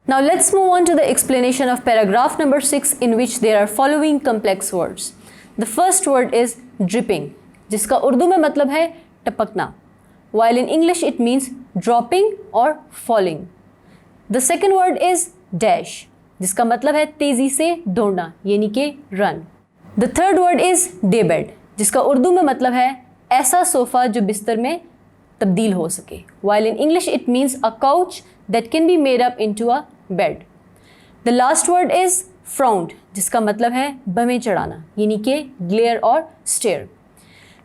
Now let's move on to the explanation of paragraph number 6, in which there are following complex words. The first word is dripping, जिसका उर्दू में मतलब है टपकना, while in English it means dropping or falling. The second word is dash, जिसका मतलब है तेज़ी से दौड़ना, यानी कि run. The third word is daybed, जिसका उर्दू में मतलब है ऐसा सोफ़ा जो बिस्तर में तब्दील हो सके, while in English it means a couch that can be made up into a bed. The last word is frowned, जिसका मतलब है बमें चढ़ाना, यानी कि glare और stare.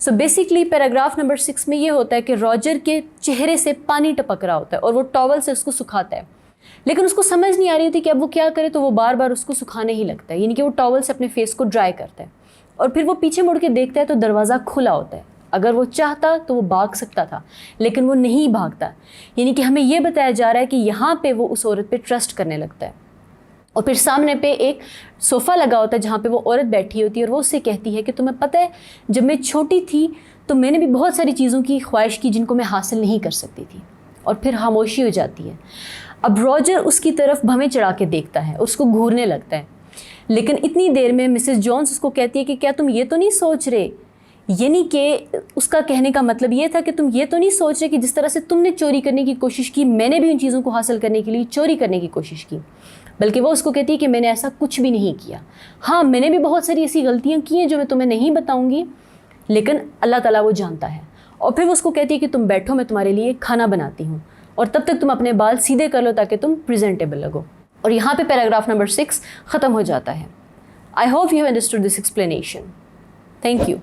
So basically paragraph number 6 में ये होता है कि रॉजर के चेहरे से पानी टपक रहा होता है और वो टॉवल से उसको सुखाता है, लेकिन उसको समझ नहीं आ रही होती कि अब वो क्या करे, तो वो बार बार उसको सुखाने ही लगता है, यानी कि वो टॉवल से अपने फेस को ड्राई करता है और फिर वो पीछे मुड़ के देखता है तो दरवाज़ा खुला होता है. अगर वो चाहता तो वो भाग सकता था, लेकिन वो नहीं भागता, यानी कि हमें ये बताया जा रहा है कि यहाँ पे वो उस औरत पे ट्रस्ट करने लगता है. और फिर सामने पे एक सोफ़ा लगा होता है जहाँ पे वो औरत बैठी होती है और वो उससे कहती है कि तुम्हें पता है जब मैं छोटी थी तो मैंने भी बहुत सारी चीज़ों की ख्वाहिश की जिनको मैं हासिल नहीं कर सकती थी. और फिर खामोशी हो जाती है. अब रॉजर उसकी तरफ भवें चढ़ा के देखता है, उसको घूरने लगता है, लेकिन इतनी देर में मिसेस जॉन्स उसको कहती है कि क्या तुम ये तो नहीं सोच रहे, यानी कि उसका कहने का मतलब ये था कि तुम ये तो नहीं सोच रहे कि जिस तरह से तुमने चोरी करने की कोशिश की मैंने भी उन चीज़ों को हासिल करने के लिए चोरी करने की कोशिश की. बल्कि वो उसको कहती है कि मैंने ऐसा कुछ भी नहीं किया. हाँ, मैंने भी बहुत सारी ऐसी गलतियाँ की हैं जो मैं तुम्हें नहीं बताऊँगी, लेकिन अल्लाह ताला वो जानता है. और फिर वो उसको कहती है कि तुम बैठो, मैं तुम्हारे लिए खाना बनाती हूँ और तब तक तुम अपने बाल सीधे कर लो ताकि तुम प्रेजेंटेबल लगो. और यहाँ पे पैराग्राफ नंबर 6 ख़त्म हो जाता है. I hope you have understood this explanation. Thank you.